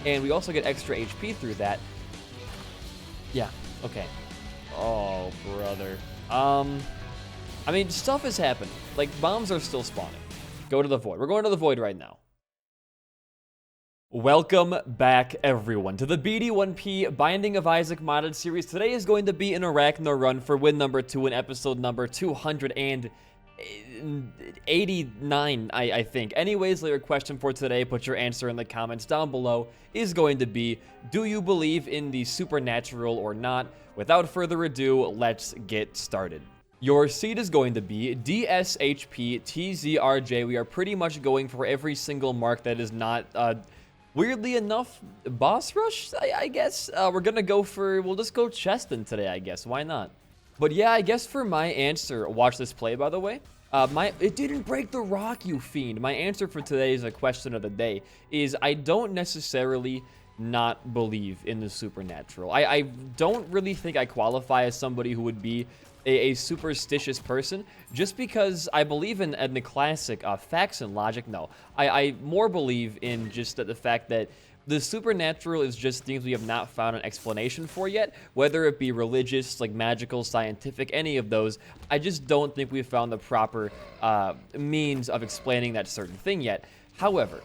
and we also get extra HP through that. Yeah, okay. Oh, brother. I mean, stuff is happening. Like, bombs are still spawning. Go to the void. We're going to the void right now. Welcome back, everyone, to the BD1P Binding of Isaac modded series. Today is going to be an Arachno run for win number 2 in episode number 289, I think. Anyways, your question for today, put your answer in the comments down below, is going to be, do you believe in the supernatural or not? Without further ado, let's get started. Your seed is going to be DSHPTZRJ. We are pretty much going for every single mark that is not, weirdly enough, boss rush, I guess. We're gonna go for, we'll just go Cheston today, I guess. Why not? But yeah, I guess for my answer, watch this play, by the way. It didn't break the rock, you fiend. My answer for today's question of the day is I don't necessarily not believe in the supernatural. I don't really think I qualify as somebody who would be a superstitious person, just because I believe in the classic facts and logic. No, I more believe in just the fact that the supernatural is just things we have not found an explanation for yet, whether it be religious, like magical, scientific, any of those. I just don't think we've found the proper means of explaining that certain thing yet. However,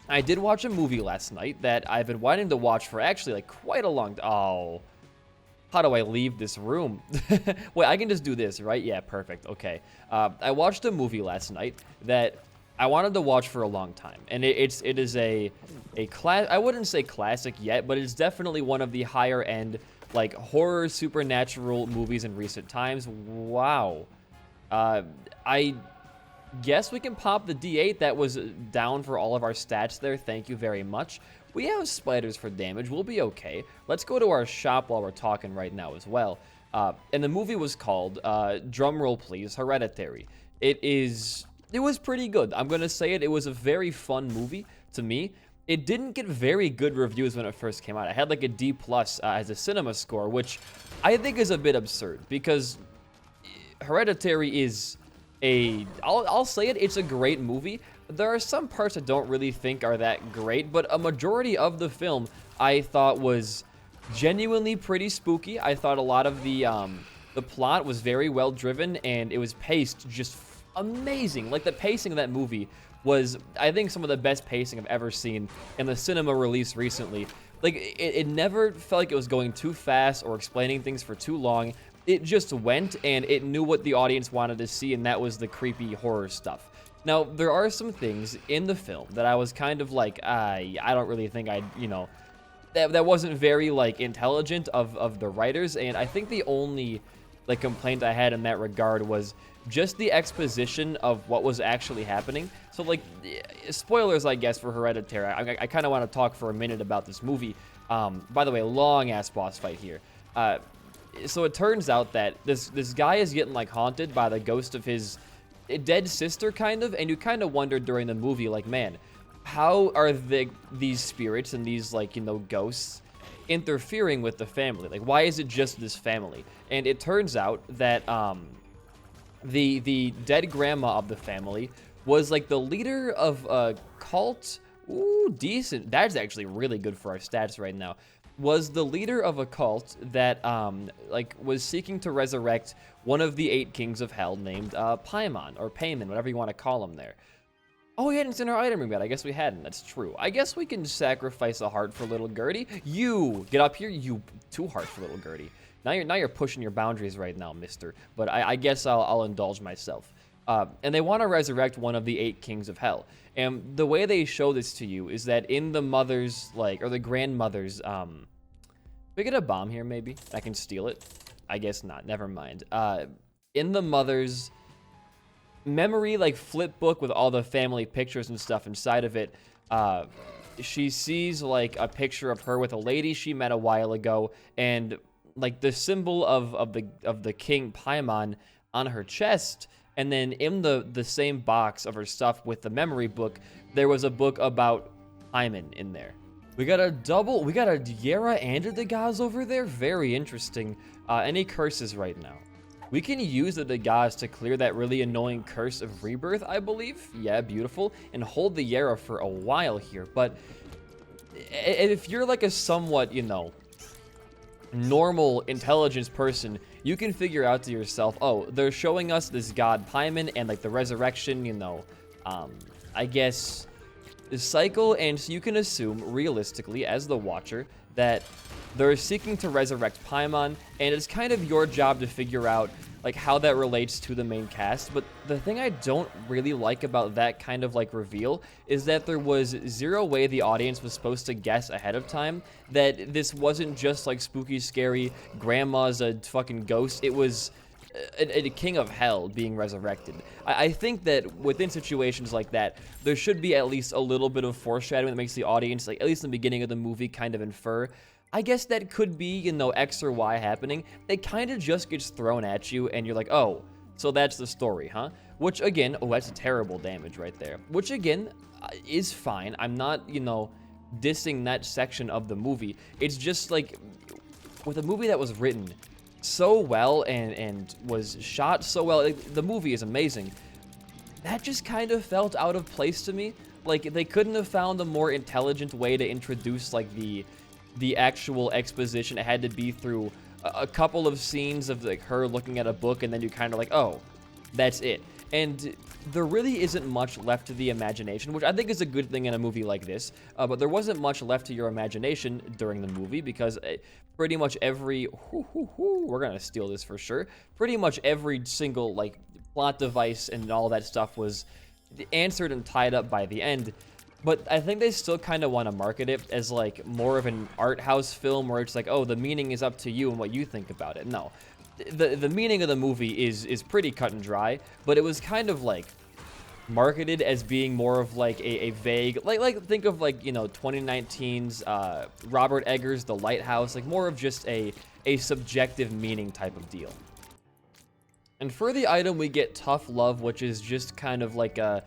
I did watch a movie last night that I've been wanting to watch for actually like quite a long time. Oh, how do I leave this room? Wait, I can just do this, right? Yeah, perfect. Okay. I watched a movie last night that I wanted to watch for a long time, and it is a class. I wouldn't say classic yet, but it's definitely one of the higher end like horror supernatural movies in recent times. Wow. I guess we can pop the D8 that was down for all of our stats there. Thank you very much. We have spiders for damage. We'll be okay. Let's go to our shop while we're talking right now as well. And the movie was called, drumroll please, Hereditary. It was pretty good. I'm going to say it. It was a very fun movie to me. It didn't get very good reviews when it first came out. I had like a D+ as a cinema score, which I think is a bit absurd because Hereditary is I'll say it, it's a great movie. There are some parts I don't really think are that great, but a majority of the film I thought was genuinely pretty spooky. I thought a lot of the plot was very well driven, and it was paced just amazing. Like, the pacing of that movie was, I think, some of the best pacing I've ever seen in the cinema release recently. Like, it never felt like it was going too fast or explaining things for too long. It just went, and it knew what the audience wanted to see, and that was the creepy horror stuff. Now, there are some things in the film that I was kind of like, I don't really think that wasn't very, like, intelligent of the writers, and I think the only, like, complaint I had in that regard was just the exposition of what was actually happening. So, like, spoilers, I guess, for Hereditary. I kind of want to talk for a minute about this movie. By the way, long-ass boss fight here. So it turns out that this guy is getting, like, haunted by the ghost of his dead sister, kind of, and you kind of wondered during the movie, like, man, how are these spirits and these, like, ghosts interfering with the family? Like, why is it just this family? And it turns out that the dead grandma of the family was, like, the leader of a cult. Ooh, decent. That's actually really good for our stats right now. Was the leader of a cult that, like, was seeking to resurrect one of the 8 kings of hell named Paimon, or Paimon, whatever you want to call him there. Oh, we hadn't seen our item room yet. I guess we hadn't. That's true. I guess we can sacrifice a heart for little Gertie. You, get up here. You, 2 hearts for little Gertie. Now you're pushing your boundaries right now, mister. But I guess I'll indulge myself. And they want to resurrect one of the 8 kings of hell. And the way they show this to you is that in the mother's, like, or the grandmother's, we get a bomb here, maybe? I can steal it. I guess not. Never mind. In the mother's memory, like, flip book with all the family pictures and stuff inside of it, she sees, like, a picture of her with a lady she met a while ago, and, like, the symbol of the king Paimon on her chest. And then in the same box of her stuff with the memory book, there was a book about Paimon in there. We got a Yera and a Dagaz over there. Very interesting. Any curses right now? We can use the Dagaz to clear that really annoying curse of rebirth, I believe. Yeah, beautiful. And hold the Yera for a while here. But if you're like a somewhat, you know, normal intelligence person, you can figure out to yourself, oh, they're showing us this god Paimon and like the resurrection, you know, I guess the cycle, and so you can assume realistically as the watcher that they're seeking to resurrect Paimon, and it's kind of your job to figure out like how that relates to the main cast. But the thing I don't really like about that kind of like reveal is that there was zero way the audience was supposed to guess ahead of time that this wasn't just like spooky, scary, grandma's a fucking ghost. It was a king of hell being resurrected. I think that within situations like that, there should be at least a little bit of foreshadowing that makes the audience, like at least in the beginning of the movie, kind of infer, I guess that could be, you know, X or Y happening. It kind of just gets thrown at you, and you're like, oh, so that's the story, huh? Which, again, oh, that's a terrible damage right there. Which, again, is fine. I'm not, you know, dissing that section of the movie. It's just, like, with a movie that was written so well and was shot so well, like, the movie is amazing. That just kind of felt out of place to me. Like, they couldn't have found a more intelligent way to introduce, like, the actual exposition. It had to be through a couple of scenes of like her looking at a book, and then you kind of like, oh, that's it. And there really isn't much left to the imagination, which I think is a good thing in a movie like this. But there wasn't much left to your imagination during the movie because pretty much every we're gonna steal this for sure. Pretty much every single like plot device and all that stuff was answered and tied up by the end. But I think they still kind of want to market it as like more of an art house film where it's like, oh, the meaning is up to you and what you think about it. No, the meaning of the movie is pretty cut and dry, but it was kind of like marketed as being more of like a vague, like think of like, you know, 2019's Robert Eggers' The Lighthouse, like more of just a subjective meaning type of deal. And for the item, we get Tough Love, which is just kind of like a...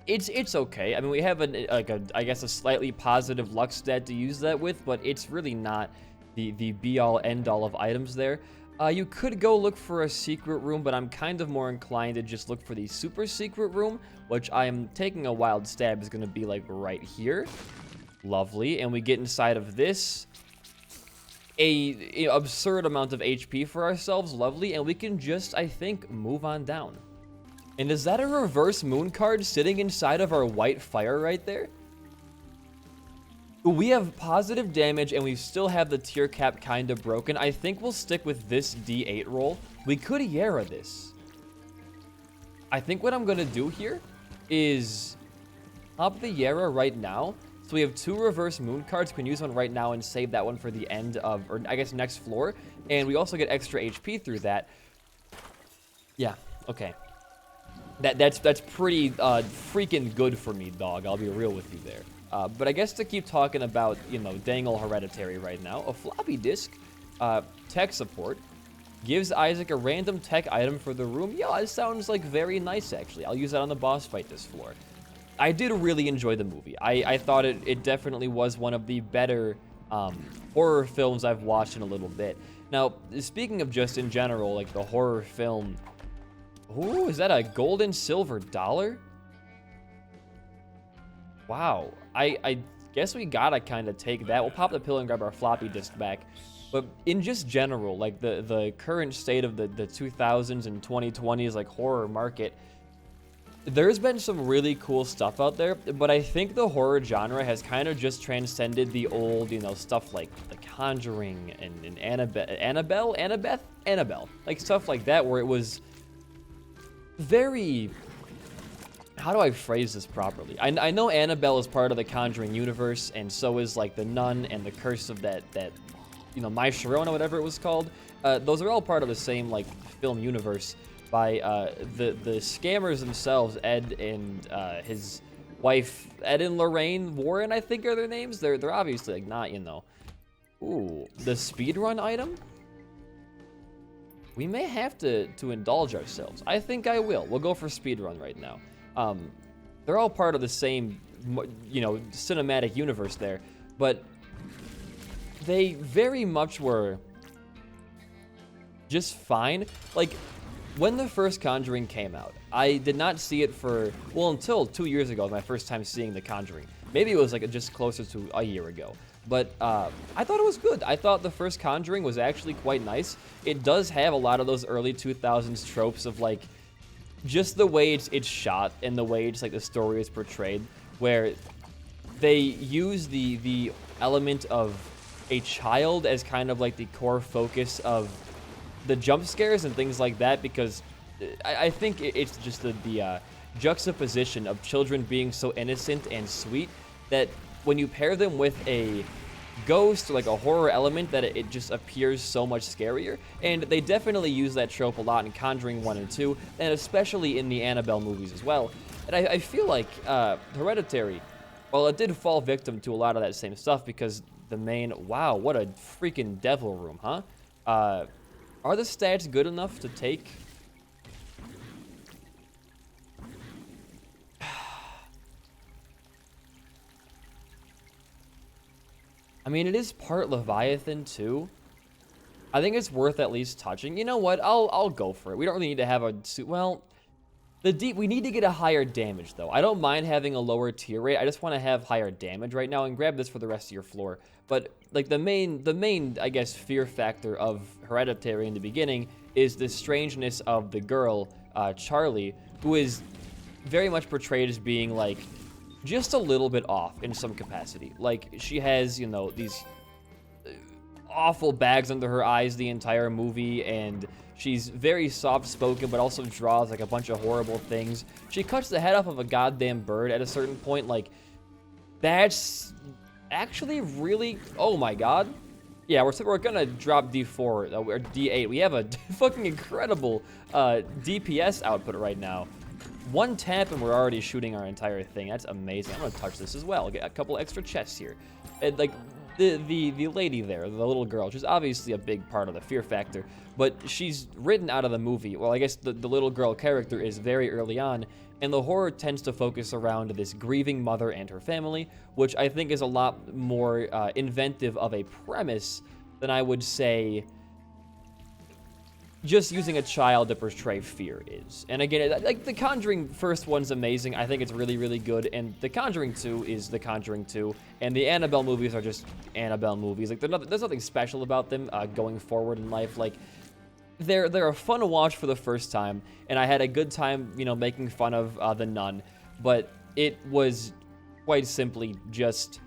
It's okay. I mean, we have I guess a slightly positive luck stat to use that with, but it's really not the be-all, end-all of items there. You could go look for a secret room, but I'm kind of more inclined to just look for the super secret room, which I am taking a wild stab is going to be like right here. Lovely. And we get inside of this. A absurd amount of HP for ourselves. Lovely. And we can just, I think, move on down. And is that a reverse moon card sitting inside of our white fire right there? We have positive damage and we still have the tier cap kind of broken. I think we'll stick with this D8 roll. We could Yara this. I think what I'm going to do here is pop the Yara right now. So we have 2 reverse moon cards. We can use one right now and save that one for the end of, or I guess next floor. And we also get extra HP through that. Yeah, okay. That's pretty freaking good for me, dog. I'll be real with you there. But I guess to keep talking about, you know, Dangle Hereditary right now, a floppy disk, tech support, gives Isaac a random tech item for the room. Yeah, it sounds like very nice, actually. I'll use that on the boss fight this floor. I did really enjoy the movie. I thought it definitely was one of the better horror films I've watched in a little bit. Now, speaking of just in general, like the horror film... Ooh, is that a gold and silver dollar? Wow. I guess we gotta kind of take that. We'll pop the pill and grab our floppy disk back. But in just general, like the current state of the 2000s and 2020s like horror market, there's been some really cool stuff out there, but I think the horror genre has kind of just transcended the old, you know, stuff like The Conjuring and Annabelle, like stuff like that, where it was very... How do I phrase this properly? I know Annabelle is part of the Conjuring universe, and so is like The Nun and the Curse of that you know, My Sharona, whatever it was called. Those are all part of the same like film universe by the scammers themselves, Ed and his wife, Ed and Lorraine Warren, I think are their names. They're obviously like not, you know. Ooh, the speedrun item? We may have to indulge ourselves. I think I will. We'll go for speedrun right now. They're all part of the same, you know, cinematic universe there, but they very much were just fine. Like, when the first Conjuring came out, I did not see it for, well, until 2 years ago, my first time seeing The Conjuring. Maybe it was like just closer to a year ago. But I thought it was good. I thought the first Conjuring was actually quite nice. It does have a lot of those early 2000s tropes of like, just the way it's shot and the way it's like the story is portrayed, where they use the element of a child as kind of like the core focus of the jump scares and things like that, because I think it's just the juxtaposition of children being so innocent and sweet that when you pair them with a ghost or like a horror element, that it just appears so much scarier. And they definitely use that trope a lot in Conjuring 1 and 2, and especially in the Annabelle movies as well. And I feel like Hereditary, well, it did fall victim to a lot of that same stuff, because the main, wow, what a freaking devil room, huh? Are the stats good enough to take? I mean, it is part Leviathan too. I think it's worth at least touching. You know what? I'll go for it. We don't really need to have a suit. Well, we need to get a higher damage though. I don't mind having a lower tier rate. I just want to have higher damage right now, and grab this for the rest of your floor. But like the main I guess fear factor of Hereditary in the beginning is the strangeness of the girl, Charlie, who is very much portrayed as being like just a little bit off in some capacity. Like, she has, you know, these awful bags under her eyes the entire movie, and she's very soft-spoken, but also draws like a bunch of horrible things. She cuts the head off of a goddamn bird at a certain point. Like, that's actually really, oh my god. Yeah, we're gonna drop D4 or D8. We have a fucking incredible DPS output right now. One tap and we're already shooting our entire thing. That's amazing. I'm gonna touch this as well. Get a couple extra chests here. And like the lady there, the little girl, she's obviously a big part of the fear factor, but she's written out of the movie. Well, I guess the little girl character is very early on, and the horror tends to focus around this grieving mother and her family, which I think is a lot more inventive of a premise than I would say just using a child to portray fear is. And again, like the Conjuring first one's amazing. I think it's really, really good. And the Conjuring 2 is the Conjuring 2. And the Annabelle movies are just Annabelle movies. Like there's nothing special about them going forward in life. Like they're a fun watch for the first time. And I had a good time, you know, making fun of the Nun. But it was quite simply just,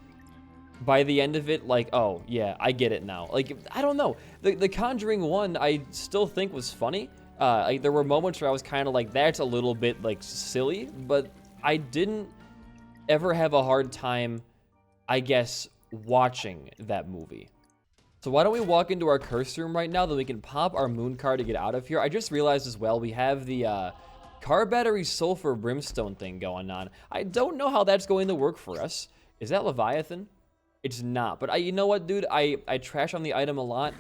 by the end of it, like, oh, yeah, I get it now. Like, I don't know. The Conjuring 1, I still think was funny. Like, there were moments where I was kind of like, that's a little bit, like, silly. But I didn't ever have a hard time, I guess, watching that movie. So why don't we walk into our curse room right now, then we can pop our moon card to get out of here. I just realized as well, we have the car battery sulfur brimstone thing going on. I don't know how that's going to work for us. Is that Leviathan? It's not, but you know what, dude? I trash on the item a lot.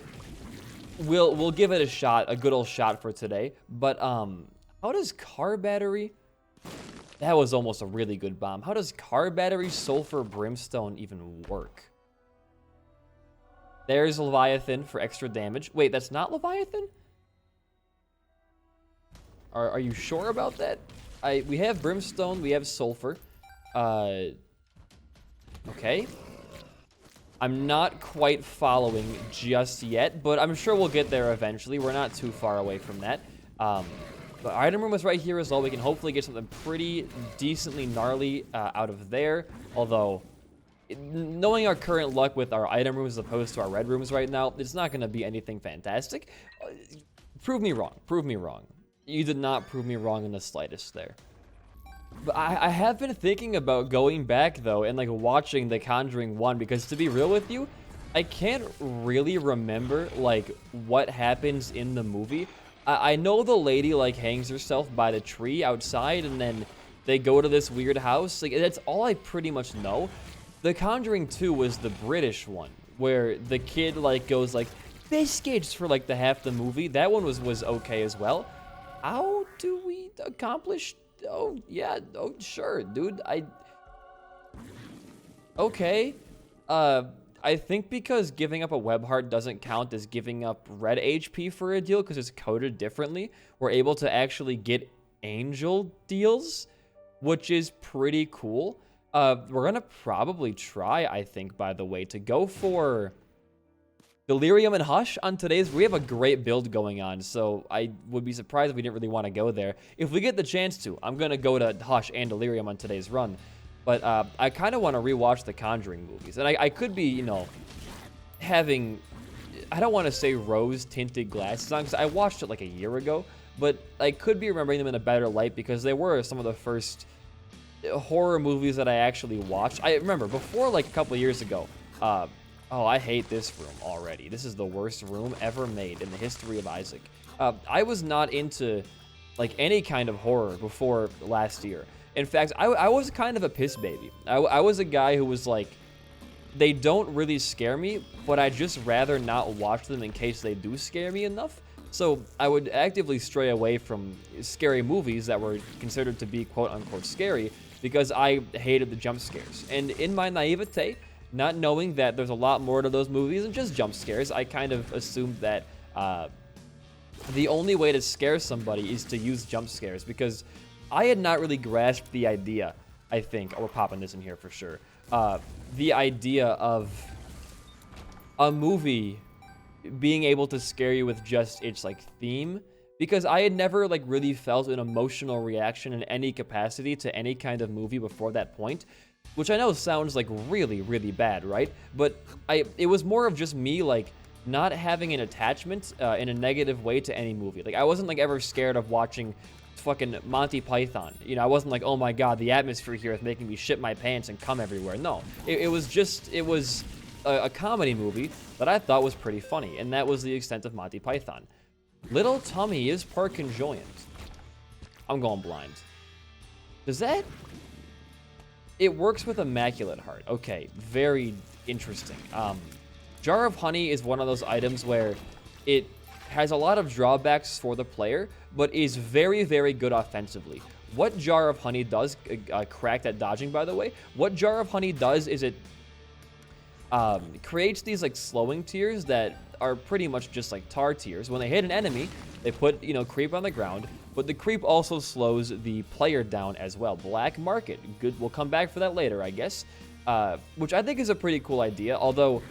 We'll give it a shot, a good old shot for today. But how does car battery? That was almost a really good bomb. How does car battery sulfur brimstone even work? There's Leviathan for extra damage. Wait, that's not Leviathan? Are you sure about that? We have brimstone, we have sulfur. Okay. I'm not quite following just yet, but I'm sure we'll get there eventually. We're not too far away from that. But our item room is right here as well. We can hopefully get something pretty decently gnarly out of there. Although, knowing our current luck with our item rooms as opposed to our red rooms right now, it's not going to be anything fantastic. Prove me wrong. Prove me wrong. You did not prove me wrong in the slightest there. But I have been thinking about going back, though, and, like, watching The Conjuring 1, because, to be real with you, I can't really remember, like, what happens in the movie. I know the lady, like, hangs herself by the tree outside, and then they go to this weird house. Like, that's all I pretty much know. The Conjuring 2 was the British one, where the kid, like, goes, like, biscuits for, like, the half the movie. That one was okay as well. How do we accomplish... Oh, yeah. Oh, sure, dude. Okay. I I think because giving up a web heart doesn't count as giving up red HP for a deal because it's coded differently, we're able to actually get angel deals, which is pretty cool. We're gonna probably try, I think, by the way, to go for Delirium and Hush on today's. We have a great build going on, so I would be surprised if we didn't really want to go there. If we get the chance to, I'm gonna go to Hush and Delirium on today's run. But I kind of want to rewatch the Conjuring movies. And I could be, you know, having, I don't want to say rose-tinted glasses on, because I watched it like a year ago. But I could be remembering them in a better light, because they were some of the first horror movies that I actually watched. I remember, before like a couple of years ago, oh, I hate this room already. This is the worst room ever made in the history of Isaac. I was not into like any kind of horror before last year. In fact, I was kind of a piss baby. I was a guy who was like, they don't really scare me, but I'd just rather not watch them in case they do scare me enough. So I would actively stray away from scary movies that were considered to be quote-unquote scary because I hated the jump scares. And in my naivete, not knowing that there's a lot more to those movies than just jump scares, I kind of assumed that the only way to scare somebody is to use jump scares, because I had not really grasped the idea, I think, we're popping this in here for sure, the idea of a movie being able to scare you with just its like theme, because I had never like really felt an emotional reaction in any capacity to any kind of movie before that point, which I know sounds like really, really bad, right? But it was more of just me like not having an attachment in a negative way to any movie. Like I wasn't like ever scared of watching fucking Monty Python. You know, I wasn't like, oh my god, the atmosphere here is making me shit my pants and come everywhere. No, it was a comedy movie that I thought was pretty funny, and that was the extent of Monty Python. Little Tummy is Park Enjoyant. I'm going blind. Does that? It works with Immaculate Heart. Okay, very interesting. Jar of Honey is one of those items where it has a lot of drawbacks for the player, but is very, very good offensively. What Jar of Honey does, cracked at dodging, by the way, what Jar of Honey does is it creates these like slowing tiers that are pretty much just like tar tiers. When they hit an enemy, they put, you know, creep on the ground, but the creep also slows the player down as well. Black Market, good, we'll come back for that later, I guess, which I think is a pretty cool idea, although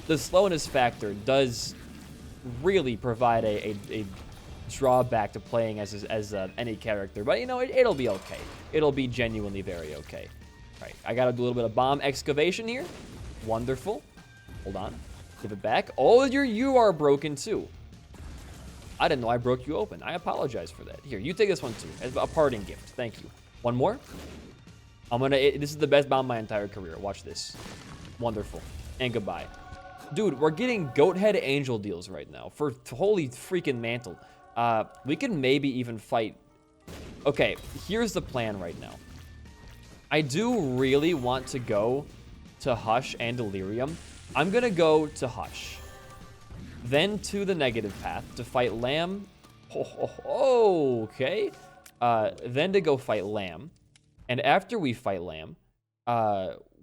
the slowness factor does really provide a drawback to playing as any character, but you know, it'll be okay. It'll be genuinely very okay. All right, I gotta do a little bit of bomb excavation here. Wonderful. Hold on. Give it back. Oh, you are broken too. I didn't know I broke you open. I apologize for that. Here, you take this one too, as a parting gift. Thank you. One more. This is the best bomb of my entire career. Watch this. Wonderful. And goodbye. Dude, we're getting goat head angel deals right now for holy freaking mantle. We can maybe even fight. Okay, here's the plan right now. I do really want to go to Hush and Delirium. I'm gonna go to Hush, then to the negative path to fight Lamb. Okay. Then to go fight Lamb, and after we fight Lamb,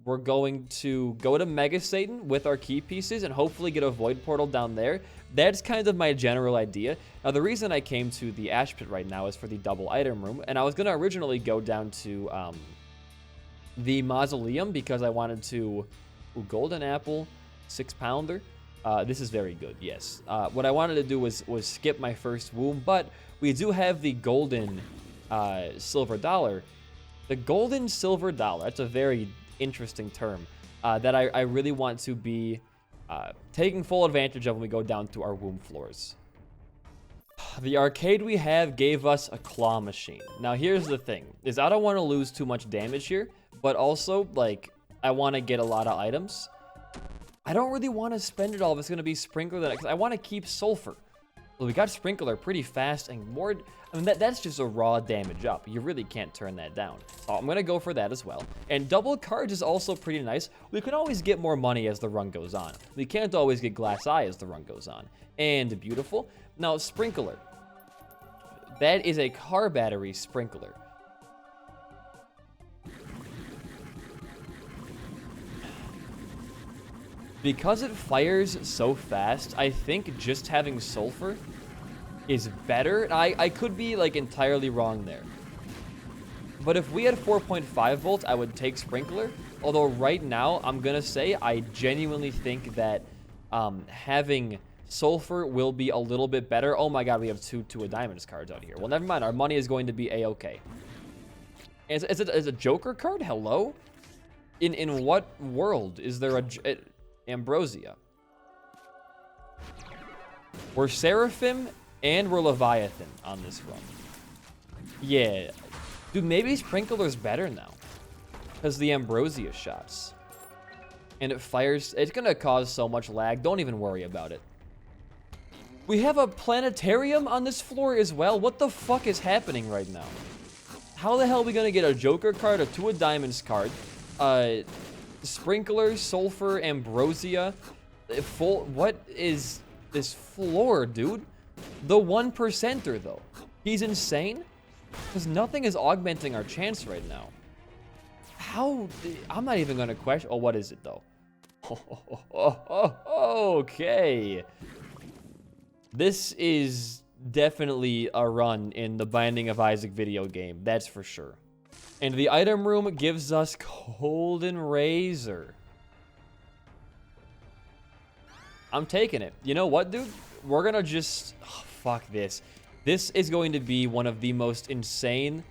we're going to go to Mega Satan with our key pieces and hopefully get a void portal down there. That's kind of my general idea. Now, the reason I came to the Ash Pit right now is for the double item room, and I was gonna originally go down to the Mausoleum because I wanted to. Ooh, golden apple, 6-pounder. This is very good, yes. What I wanted to do was skip my first womb, but we do have the golden silver dollar. The golden silver dollar, that's a very interesting term that I really want to be taking full advantage of when we go down to our womb floors. The arcade we have gave us a claw machine. Now here's the thing, is I don't want to lose too much damage here, but also like I want to get a lot of items. I don't really want to spend it all if it's going to be Sprinkler, because I want to keep Sulfur. Well, we got Sprinkler pretty fast and more. I mean, that's just a raw damage up. You really can't turn that down. So I'm going to go for that as well. And double cards is also pretty nice. We can always get more money as the run goes on. We can't always get Glass Eye as the run goes on. And beautiful. Now, Sprinkler. That is a car battery Sprinkler. Because it fires so fast, I think just having sulfur is better. I could be like entirely wrong there. But if we had 4.5 volts, I would take sprinkler. Although right now, I'm going to say I genuinely think that having sulfur will be a little bit better. Oh my god, we have two of diamonds cards out here. Well, never mind. Our money is going to be a-okay. Is it a Joker card? Hello? In what world is there a Ambrosia? We're Seraphim and we're Leviathan on this run. Yeah. Dude, maybe Sprinkler's better now. Because the Ambrosia shots. And it fires. It's going to cause so much lag. Don't even worry about it. We have a planetarium on this floor as well. What the fuck is happening right now? How the hell are we going to get a Joker card, a 2 of Diamonds card, Sprinkler, Sulfur, Ambrosia, full? What is this floor, dude? The 1%er, though. He's insane? Because nothing is augmenting our chance right now. How? I'm not even going to question. Oh, what is it, though? Okay. This is definitely a run in the Binding of Isaac video game. That's for sure. And the item room gives us Golden Razor. I'm taking it. You know what, dude? We're going to just... Oh, fuck this. This is going to be one of the most insane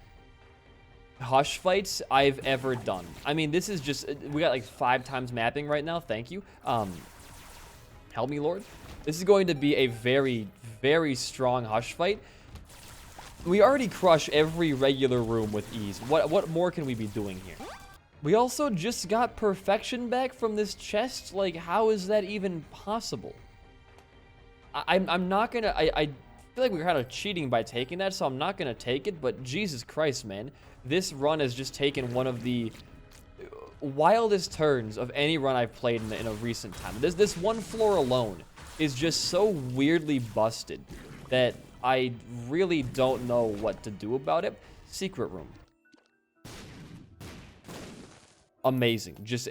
hush fights I've ever done. I mean, this is just... We got like 5 times mapping right now. Thank you. Help me, Lord. This is going to be a very, very strong hush fight. We already crush every regular room with ease. What more can we be doing here? We also just got perfection back from this chest. Like, how is that even possible? I'm not gonna... I feel like we're kind of cheating by taking that, so I'm not gonna take it. But Jesus Christ, man. This run has just taken one of the wildest turns of any run I've played in a recent time. This one floor alone is just so weirdly busted that I really don't know what to do about it. Secret room. Amazing. Just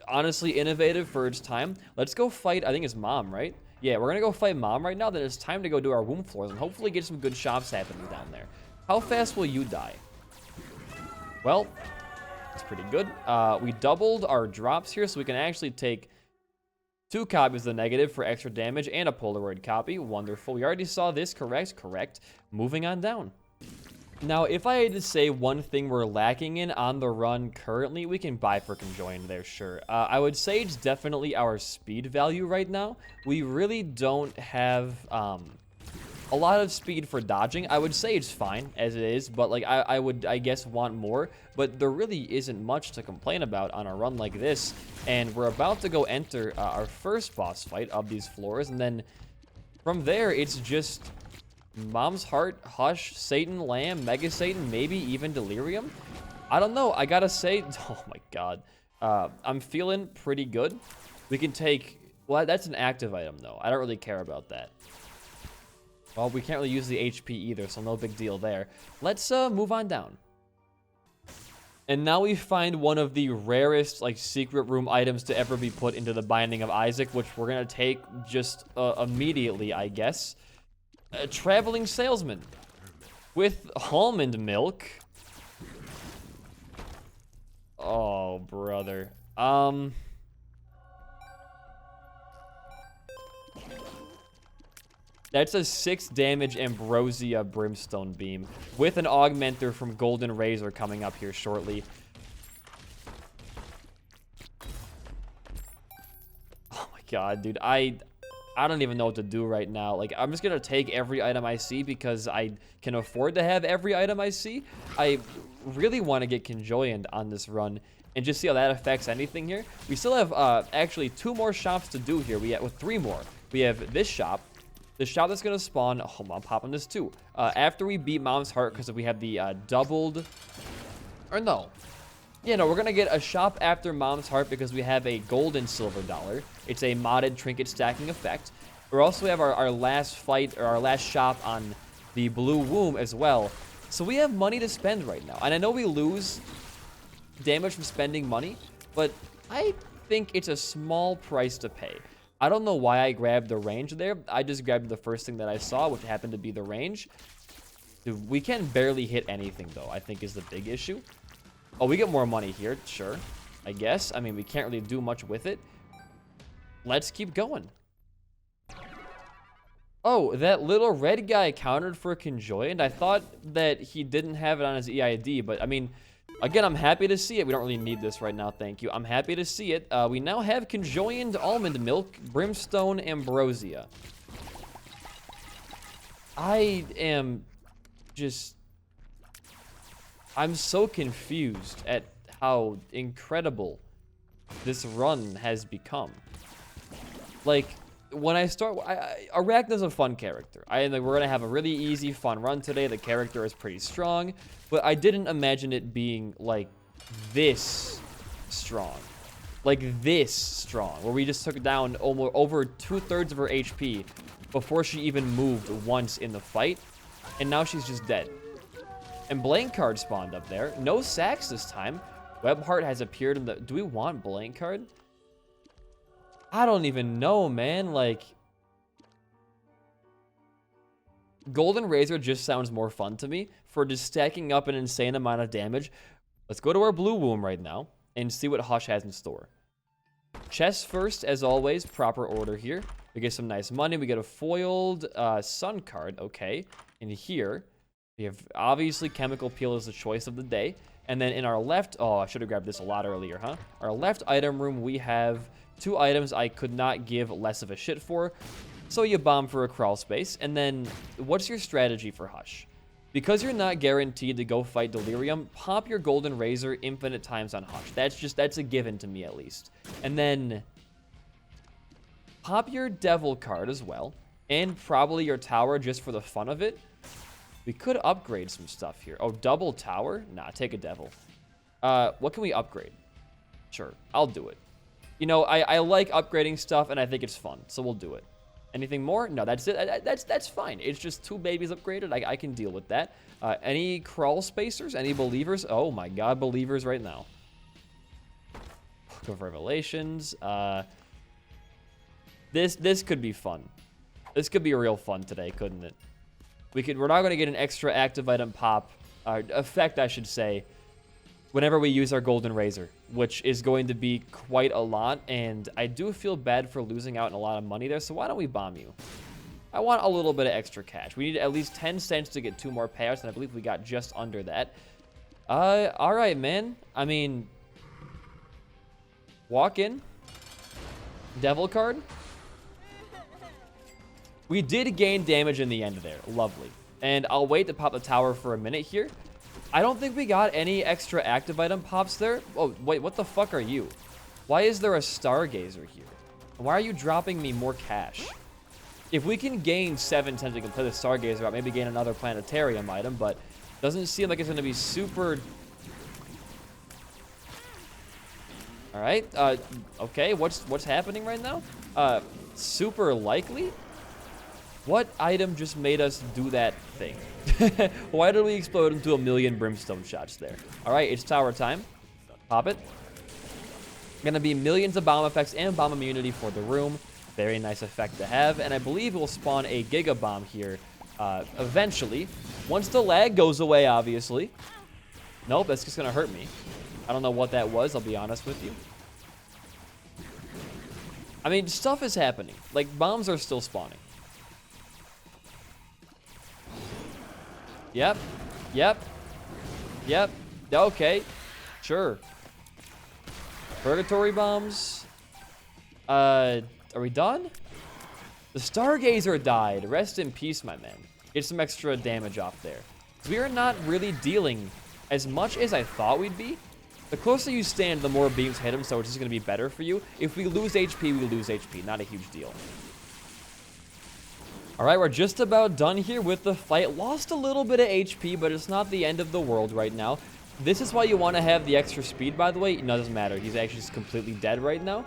honestly innovative for its time. Let's go fight, I think it's Mom, right? Yeah, we're gonna go fight Mom right now. Then it's time to go do our womb floors and hopefully get some good shops happening down there. How fast will you die? Well, it's pretty good. We doubled our drops here, so we can actually take 2 copies of the negative for extra damage and a Polaroid copy. Wonderful. We already saw this. Correct. Correct. Moving on down. Now, if I had to say one thing we're lacking in on the run currently, we can buy for conjoined there, sure. I would say it's definitely our speed value right now. We really don't have a lot of speed for dodging. I would say it's fine as it is, but like I would, I guess, want more. But there really isn't much to complain about on a run like this. And we're about to go enter our first boss fight of these floors. And then from there, it's just Mom's Heart, Hush, Satan, Lamb, Mega Satan, maybe even Delirium. I don't know. I gotta say, oh my god. I'm feeling pretty good. We can take, well, that's an active item though. I don't really care about that. Well, we can't really use the HP either, so no big deal there. Let's move on down. And now we find one of the rarest, like, secret room items to ever be put into the Binding of Isaac, which we're going to take just immediately, I guess. A traveling salesman with almond milk. Oh, brother. That's a 6 damage Ambrosia Brimstone Beam with an augmenter from Golden Razor coming up here shortly. Oh my god, dude. I don't even know what to do right now. Like, I'm just gonna take every item I see because I can afford to have every item I see. I really want to get Conjoined on this run and just see how that affects anything here. We still have actually 2 more shops to do here. We have 3 more. We have this shop. The shop that's going to spawn... Oh, I'm popping this too. After we beat Mom's Heart, because we have the doubled... Or no. Yeah, no, we're going to get a shop after Mom's Heart because we have a gold and silver dollar. It's a modded trinket stacking effect. We also have our last fight, or our last shop on the blue womb as well. So we have money to spend right now. And I know we lose damage from spending money, but I think it's a small price to pay. I don't know why I grabbed the range there. I just grabbed the first thing that I saw, which happened to be the range. Dude, we can barely hit anything, though, I think is the big issue. Oh, we get more money here. Sure, I guess. I mean, we can't really do much with it. Let's keep going. Oh, that little red guy countered for Conjoined. I thought that he didn't have it on his EID, but I mean, again, I'm happy to see it. We don't really need this right now, thank you. I'm happy to see it. We now have Conjoined Almond Milk, Brimstone, Ambrosia. I'm so confused at how incredible this run has become. Like, when I start, Arachni's a fun character. We're gonna have a really easy, fun run today. The character is pretty strong, but I didn't imagine it being like this strong, where we just took down almost over 2/3 of her HP before she even moved once in the fight, and now she's just dead. And Blank Card spawned up there. No sacks this time. Webheart has appeared in the. Do we want Blank Card? I don't even know, man. Like, Golden Razor just sounds more fun to me for just stacking up an insane amount of damage. Let's go to our blue womb right now and see what Hush has in store. Chest first, as always, proper order here. We get some nice money. We get a foiled sun card, okay. And here, we have obviously Chemical Peel is the choice of the day. And then in our left, oh, I should have grabbed this a lot earlier, huh? Our left item room, we have 2 items I could not give less of a shit for. So you bomb for a crawl space. And then what's your strategy for Hush? Because you're not guaranteed to go fight Delirium, pop your Golden Razor infinite times on Hush. That's a given to me at least. And then pop your Devil card as well. And probably your Tower just for the fun of it. We could upgrade some stuff here. Oh, double Tower? Nah, take a Devil. What can we upgrade? Sure, I'll do it. You know, I like upgrading stuff, and I think it's fun, so we'll do it. Anything more? No, that's it. That's fine. It's just 2 babies upgraded. I can deal with that. Any crawl spacers? Any believers? Oh my god, believers right now. Book of Revelations. This could be fun. This could be real fun today, couldn't it? We're not going to get an extra active item pop, effect, I should say, whenever we use our Golden Razor, which is going to be quite a lot, and I do feel bad for losing out on a lot of money there, so why don't we bomb you? I want a little bit of extra cash. We need at least 10 cents to get 2 more payouts, and I believe we got just under that. All right, man. I mean, walk in. Devil card. We did gain damage in the end there. Lovely. And I'll wait to pop the tower for a minute here. I don't think we got any extra active item pops there. Oh, wait, what the fuck are you? Why is there a Stargazer here? Why are you dropping me more cash? If we can gain 7 cents, we can play the Stargazer out, maybe gain another planetarium item, but doesn't seem like it's going to be super... All right, okay, what's happening right now? Super likely? What item just made us do that thing? Why did we explode into a million brimstone shots there? All right, it's tower time. Pop it. Gonna be millions of bomb effects and bomb immunity for the room. Very nice effect to have. And I believe we'll spawn a Giga Bomb here eventually. Once the lag goes away, obviously. Nope, that's just gonna hurt me. I don't know what that was, I'll be honest with you. I mean, stuff is happening. Like, bombs are still spawning. Yep. Okay. Sure. Purgatory bombs. Are we done? The Stargazer died. Rest in peace, my man. Get some extra damage off there. We are not really dealing as much as I thought we'd be. The closer you stand, the more beams hit him, so it's just going to be better for you. If we lose HP, we lose HP. Not a huge deal. All right, we're just about done here with the fight. Lost a little bit of HP, but it's not the end of the world right now. This is why you want to have the extra speed, by the way. No, it doesn't matter. He's actually just completely dead right now.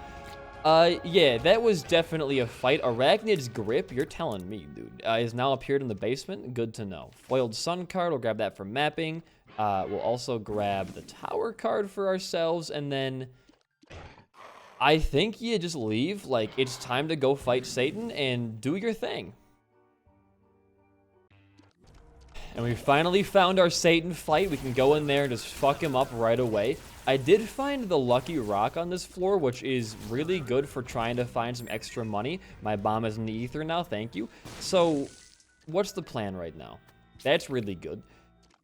Yeah, that was definitely a fight. Arachnid's Grip, you're telling me, dude, is now appeared in the basement. Good to know. Foiled Sun card, we'll grab that for mapping. We'll also grab the Tower card for ourselves, and then I think you just leave. Like, it's time to go fight Satan and do your thing. And we finally found our Satan fight. We can go in there and just fuck him up right away. I did find the lucky rock on this floor, which is really good for trying to find some extra money. My bomb is in the ether now, thank you. So, what's the plan right now? That's really good.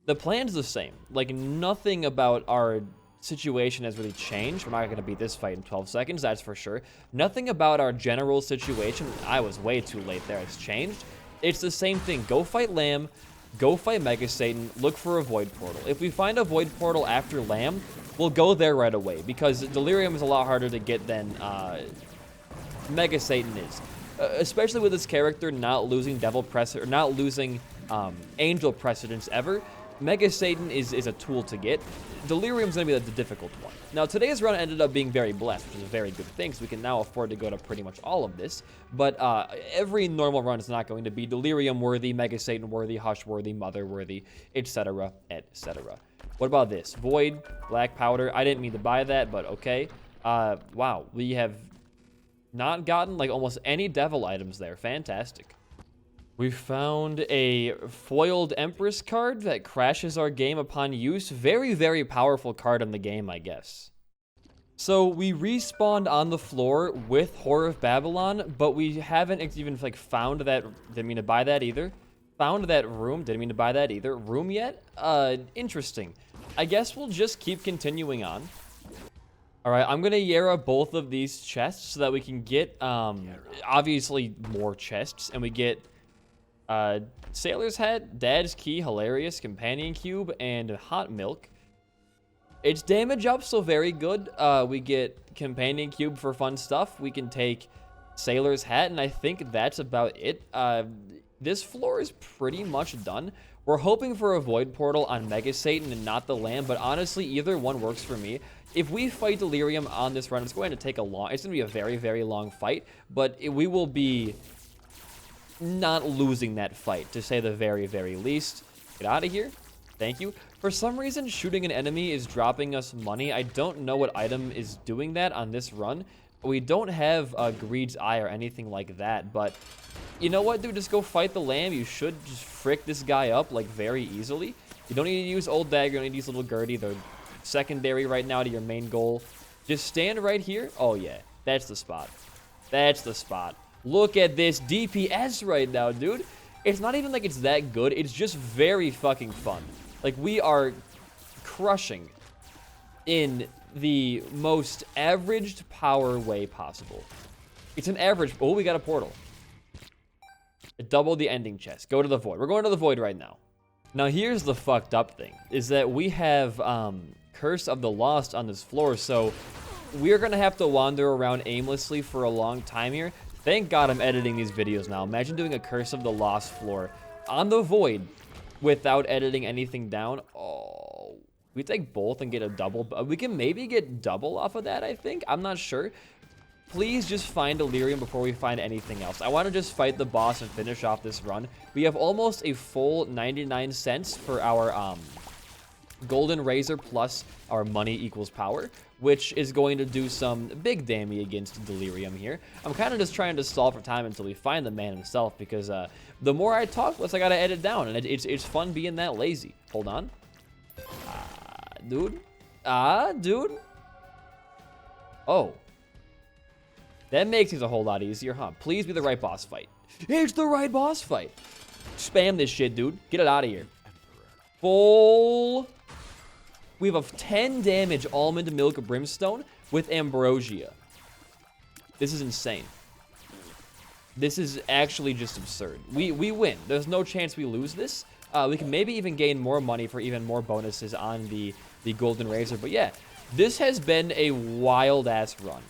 The plan's the same. Like, nothing about our situation has really changed. We're not going to beat this fight in 12 seconds, that's for sure. Nothing about our general situation, I was way too late there, has changed. It's the same thing. Go fight Lamb. Go fight Mega Satan, look for a Void Portal. If we find a Void Portal after Lamb, we'll go there right away, because Delirium is a lot harder to get than Mega Satan is. Especially with this character not losing Angel Precedence ever. Mega Satan is a tool to get. Delirium's gonna be the difficult one. Now, today's run ended up being very blessed, which is a very good thing, so we can now afford to go to pretty much all of this. But every normal run is not going to be Delirium-worthy, Mega Satan-worthy, Hush-worthy, Mother-worthy, etc., etc. What about this? Void, Black Powder. I didn't mean to buy that, but okay. Wow, we have not gotten, like, almost any devil items there. Fantastic. We found a foiled Empress card that crashes our game upon use. Very, very powerful card in the game, I guess. So we respawned on the floor with Whore of Babylon, but we haven't even like found that. Didn't mean to buy that either. Found that room. Didn't mean to buy that either. Room yet? Interesting. I guess we'll just keep continuing on. All right, I'm gonna Yara both of these chests so that we can get obviously more chests, and we get Sailor's Hat, Dad's Key, Hilarious, Companion Cube, and Hot Milk. It's damage up, so very good. We get Companion Cube for fun stuff. We can take Sailor's Hat, and I think that's about it. This floor is pretty much done. We're hoping for a Void Portal on Mega Satan and not the Lamb, but honestly, either one works for me. If we fight Delirium on this run, it's going to take it's going to be a very, very long fight, but we will be not losing that fight, to say the very, very least. Get out of here. Thank you. For some reason, shooting an enemy is dropping us money. I don't know what item is doing that on this run. We don't have Greed's Eye or anything like that, but you know what, dude? Just go fight the Lamb. You should just frick this guy up, like, very easily. You don't need to use Old Dagger. You don't need to use Little Gertie. They're secondary right now to your main goal. Just stand right here. Oh, yeah. That's the spot. That's the spot. Look at this DPS right now, dude. It's not even like it's that good. It's just very fucking fun. Like, we are crushing in the most averaged power way possible. It's an average. Oh, we got a portal. It doubled the ending chest. Go to the Void. We're going to the Void right now. Now, here's the fucked up thing, is that we have Curse of the Lost on this floor, so we're going to have to wander around aimlessly for a long time here. Thank God I'm editing these videos now. Imagine doing a Curse of the Lost floor on the Void without editing anything down. Oh, we take both and get a double. We can maybe get double off of that, I think. I'm not sure. Please just find Delirium before we find anything else. I want to just fight the boss and finish off this run. We have almost a full 99 cents for our Golden Razor plus our money equals power, which is going to do some big damage against Delirium here. I'm kind of just trying to stall for time until we find the man himself, because the more I talk, less I gotta edit down, and it's fun being that lazy. Hold on. Dude. Dude. Oh. That makes it a whole lot easier, huh? Please be the right boss fight. It's the right boss fight. Spam this shit, dude. Get it out of here. Full. We have a 10 damage Almond Milk Brimstone with Ambrosia. This is insane. This is actually just absurd. We win. There's no chance we lose this. We can maybe even gain more money for even more bonuses on the Golden Razor. But yeah, this has been a wild-ass run.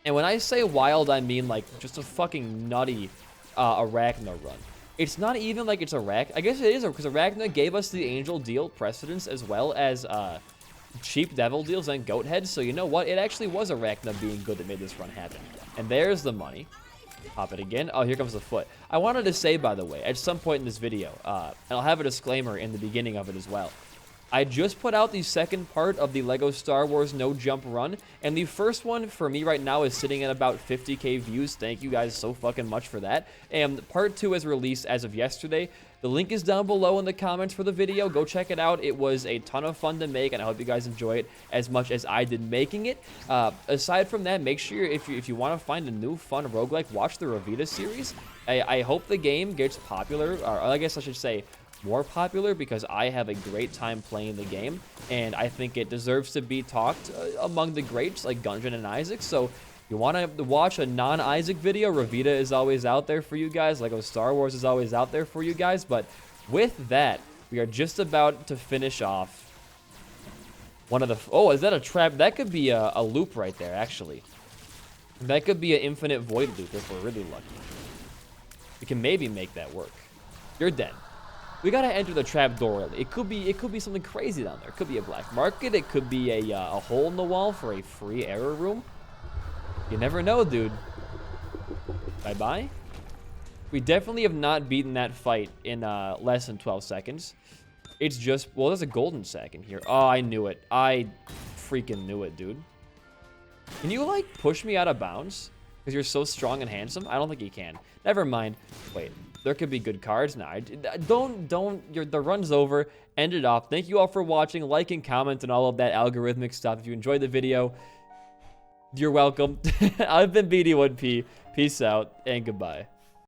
And when I say wild, I mean like just a fucking nutty Arachna run. It's not even like it's Arachna. I guess it is, because Arachna gave us the Angel deal precedence as well as cheap Devil deals and Goat Heads. So you know what? It actually was Arachna being good that made this run happen. And there's the money. Pop it again. Oh, here comes the foot. I wanted to say, by the way, at some point in this video, and I'll have a disclaimer in the beginning of it as well. I just put out the second part of the Lego Star Wars No Jump Run, and the first one for me right now is sitting at about 50k views. Thank you guys so fucking much for that. And part 2 is released as of yesterday. The link is down below in the comments for the video. Go check it out. It was a ton of fun to make, and I hope you guys enjoy it as much as I did making it. Aside from that, make sure if you want to find a new fun roguelike, watch the Ravita series. I hope the game gets popular, or I guess I should say more popular, because I have a great time playing the game, and I think it deserves to be talked among the greats like Gungeon and Isaac. So if you want to watch a non-Isaac video, Ravita is always out there for you guys. Lego Star Wars is always out there for you guys. But with that, we are just about to finish off one of the... Oh, is that a trap? That could be a loop right there, actually. That could be an infinite void loop if we're really lucky. We can maybe make that work. You're dead. We gotta enter the trap door. It could be something crazy down there. It could be a black market. It could be a hole in the wall for a free error room. You never know, dude. Bye-bye. We definitely have not beaten that fight in less than 12 seconds. It's just... Well, there's a golden sack in here. Oh, I knew it. I freaking knew it, dude. Can you, like, push me out of bounds? Because you're so strong and handsome? I don't think you can. Never mind. Wait. There could be good cards. Nah, the run's over. End it off. Thank you all for watching. Like and comment and all of that algorithmic stuff. If you enjoyed the video, you're welcome. I've been BD1P. Peace out and goodbye.